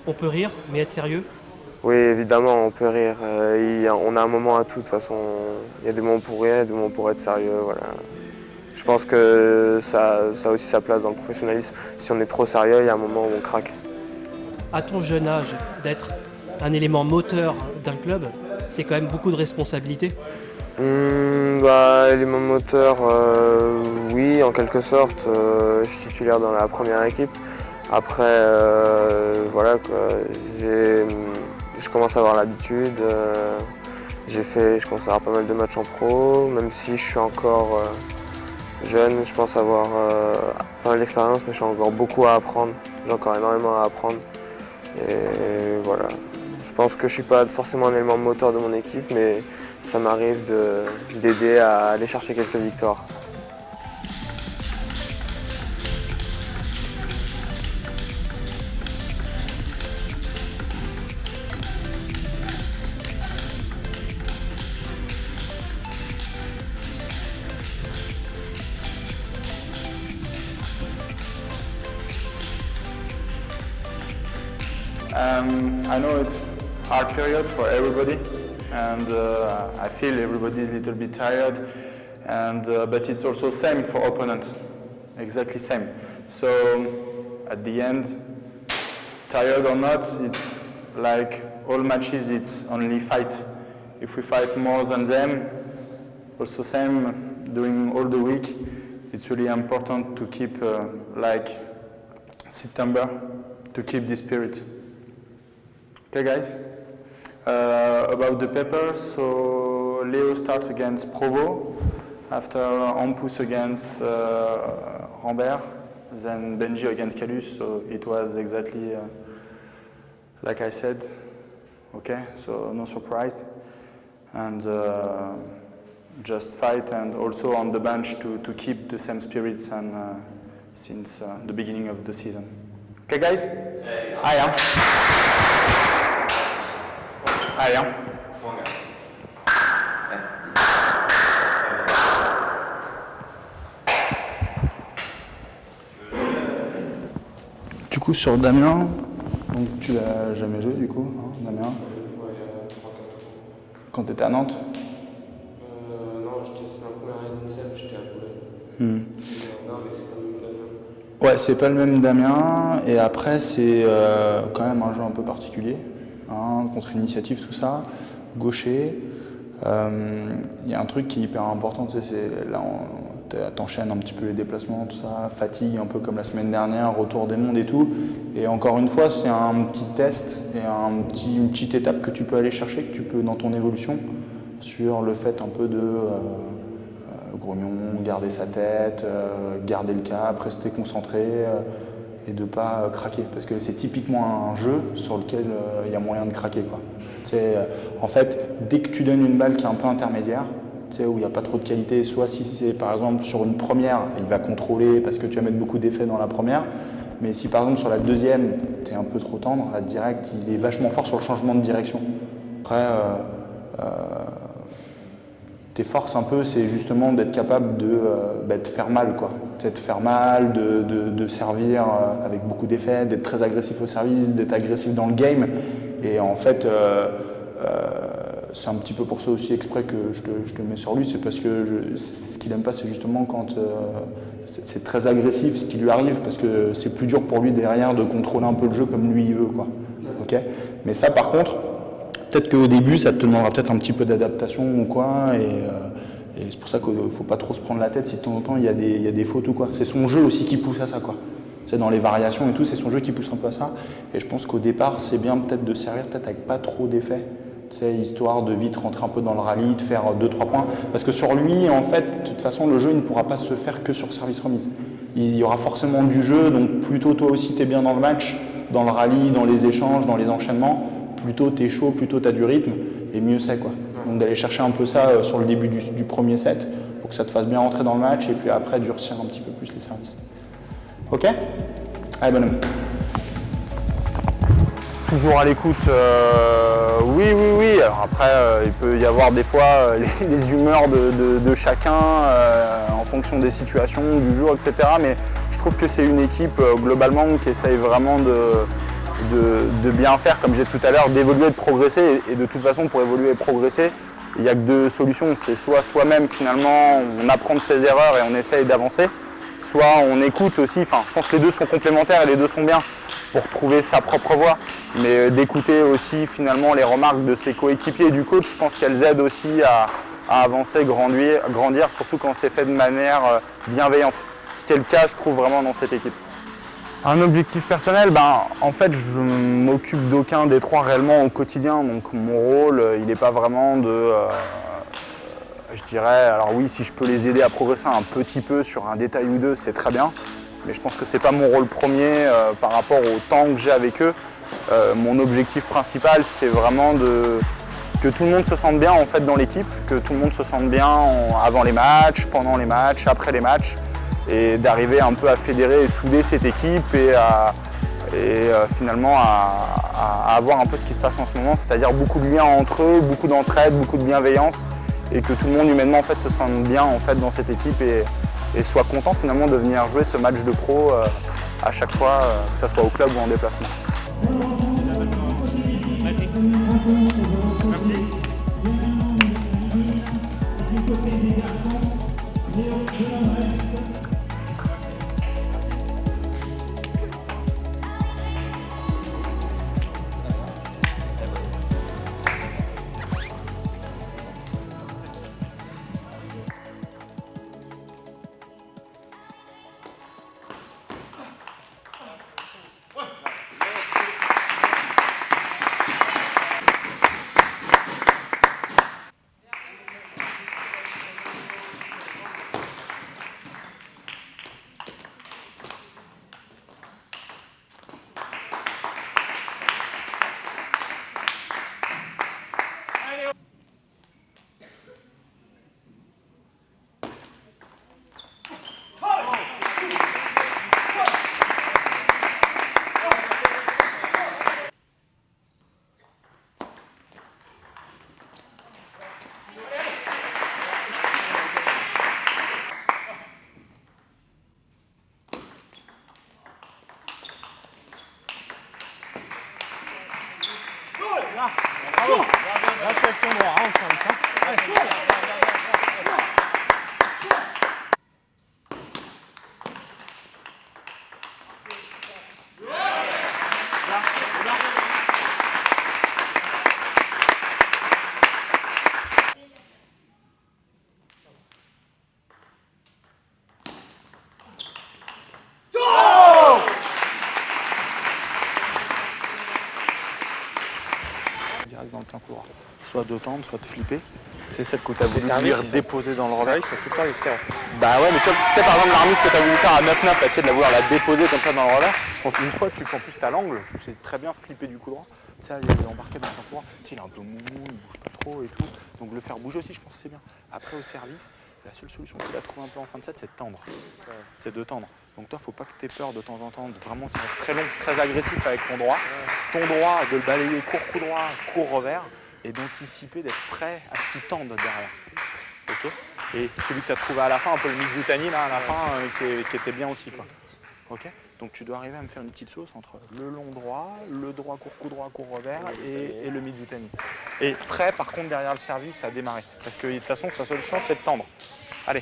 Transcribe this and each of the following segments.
On peut rire, mais être sérieux? Oui, évidemment, on peut rire. On a un moment à tout, de toute façon. Il y a des moments pour rire, des moments pour être sérieux. Voilà. Je pense que ça a aussi sa place dans le professionnalisme. Si on est trop sérieux, il y a un moment où on craque. À ton jeune âge, d'être un élément moteur d'un club, c'est quand même beaucoup de responsabilités. Élément moteur, oui, en quelque sorte. Je suis titulaire dans la première équipe. Après, voilà, quoi, je commence à avoir l'habitude. Je commence à avoir pas mal de matchs en pro, même si je suis encore jeune, je pense avoir pas mal d'expérience, mais j'ai encore beaucoup à apprendre. J'ai encore énormément à apprendre. Et voilà. Je pense que je ne suis pas forcément un élément moteur de mon équipe, mais ça m'arrive d'aider à aller chercher quelques victoires. I know it's hard period for everybody, and I feel everybody's a little bit tired, but it's also same for opponent, exactly same. So at the end, tired or not, it's like all matches, it's only fight. If we fight more than them, also same during all the week, it's really important to keep like September, to keep the spirit. Okay, guys. About the papers, so Leo starts against Provo, after Ampus against Rambert, then Benji against Calus, so it was exactly like I said. Okay, so no surprise. And just fight, and also on the bench to keep the same spirits and since the beginning of the season. Okay, guys? Allez, hein. Allez, hein. Du coup, sur Damien, donc tu l'as jamais joué du coup, hein, Damien? Quand tu étais à Nantes? Non, c'était ma première année d'INSEP, j'étais à Boulogne. Non, mais c'est pas le même Damien. Ouais, c'est pas le même Damien, et après c'est quand même un jeu un peu particulier, hein, contre-initiative, tout ça, gaucher. Il y a un truc qui est hyper important, tu sais, c'est là t'enchaînes un petit peu les déplacements, tout ça, fatigue un peu comme la semaine dernière, retour des mondes et tout. Et encore une fois, c'est un petit test et une petite étape que tu peux aller chercher, que tu peux dans ton évolution, sur le fait un peu de grognon, garder sa tête, garder le cap, rester concentré et de pas craquer. Parce que c'est typiquement un jeu sur lequel il y a moyen de craquer, quoi. En fait, dès que tu donnes une balle qui est un peu intermédiaire, où il n'y a pas trop de qualité, soit si c'est par exemple sur une première, il va contrôler parce que tu vas mettre beaucoup d'effets dans la première, mais si par exemple sur la deuxième, tu es un peu trop tendre, la direct, il est vachement fort sur le changement de direction. Après, tes forces un peu, c'est justement d'être capable de faire mal, quoi. De faire mal, de servir avec beaucoup d'effets, d'être très agressif au service, d'être agressif dans le game. Et en fait, c'est un petit peu pour ça aussi exprès que je te mets sur lui, c'est parce que ce qu'il n'aime pas, c'est justement quand c'est très agressif ce qui lui arrive, parce que c'est plus dur pour lui derrière de contrôler un peu le jeu comme lui il veut, quoi. Okay, mais ça par contre, peut-être qu'au début ça te demandera peut-être un petit peu d'adaptation ou quoi, et c'est pour ça qu'il ne faut pas trop se prendre la tête si de temps en temps il y a des fautes ou quoi. C'est son jeu aussi qui pousse à ça, quoi. C'est dans les variations et tout, c'est son jeu qui pousse un peu à ça, et je pense qu'au départ c'est bien peut-être de servir peut-être avec pas trop d'effets. Histoire de vite rentrer un peu dans le rallye, de faire 2-3 points. Parce que sur lui, en fait, de toute façon, le jeu il ne pourra pas se faire que sur service remise. Il y aura forcément du jeu, donc plutôt toi aussi tu es bien dans le match, dans le rallye, dans les échanges, dans les enchaînements, plutôt tu es chaud, plutôt tu as du rythme, et mieux c'est, quoi. Donc d'aller chercher un peu ça sur le début du premier set, pour que ça te fasse bien rentrer dans le match, et puis après durcir un petit peu plus les services. Ok? Allez, bonhomme. Toujours à l'écoute, oui. Alors après, il peut y avoir des fois les humeurs de chacun en fonction des situations, du jour, etc. Mais je trouve que c'est une équipe globalement qui essaye vraiment de bien faire, comme j'ai dit tout à l'heure, d'évoluer, de progresser. Et de toute façon, pour évoluer et progresser, il n'y a que deux solutions. C'est soit soi-même, finalement, on apprend de ses erreurs et on essaye d'avancer, soit on écoute aussi. Enfin, je pense que les deux sont complémentaires et les deux sont bien pour trouver sa propre voie. Mais d'écouter aussi, finalement, les remarques de ses coéquipiers et du coach, je pense qu'elles aident aussi à avancer, grandir, surtout quand c'est fait de manière bienveillante. Ce qui est le cas, je trouve, vraiment dans cette équipe. Un objectif personnel, en fait, je ne m'occupe d'aucun des trois réellement au quotidien. Donc mon rôle, il n'est pas vraiment de, je dirais, alors oui, si je peux les aider à progresser un petit peu sur un détail ou deux, c'est très bien. Mais je pense que ce n'est pas mon rôle premier par rapport au temps que j'ai avec eux. Mon objectif principal, c'est vraiment que tout le monde se sente bien en fait dans l'équipe, que tout le monde se sente bien avant les matchs, pendant les matchs, après les matchs, et d'arriver un peu à fédérer et souder cette équipe et finalement à avoir un peu ce qui se passe en ce moment, c'est-à-dire beaucoup de liens entre eux, beaucoup d'entraide, beaucoup de bienveillance, et que tout le monde humainement en fait se sente bien en fait dans cette équipe et soit content finalement de venir jouer ce match de pro à chaque fois, que ce soit au club ou en déplacement. Merci. Bravo. Là, tu as ton droit, enfin. Allez. Direct dans le plein courant. Soit de tendre, soit de flipper. C'est celle que tu as voulu venir déposer dans le revers. Ils sont tout le temps les faire. Bah ouais, mais tu sais par exemple la remise que tu as voulu faire à 9-9, là, tu sais, de la vouloir la déposer comme ça dans le revers. Je pense qu'une fois, qu'en plus tu as l'angle, tu sais très bien flipper du coup droit. Tu sais, il est embarqué dans le plein courant. Tu sais, il est un peu moumou, il bouge pas trop et tout. Donc le faire bouger aussi, je pense que c'est bien. Après au service, la seule solution qu'il a trouvée un peu en fin de set, c'est de tendre. C'est de tendre. Donc toi, faut pas que tu aies peur de temps en temps de vraiment se faire très long, très agressif avec ton droit. Ton droit, de le balayer court coup droit, court revers, et d'anticiper, d'être prêt à ce qu'il tende derrière. Ok. Et celui que tu as trouvé à la fin, un peu le Mizutani là à la fin, qui était bien aussi. Quoi. Ok. Donc tu dois arriver à me faire une petite sauce entre le long droit, le droit court coup droit, court revers et le Mizutani. Et prêt par contre derrière le service à démarrer. Parce que de toute façon, sa seule chance c'est de tendre. Allez.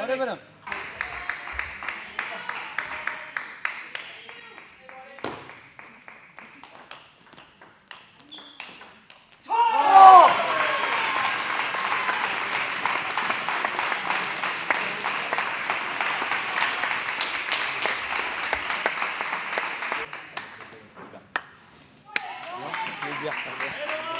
Allez, madame. Plaisir, ça va.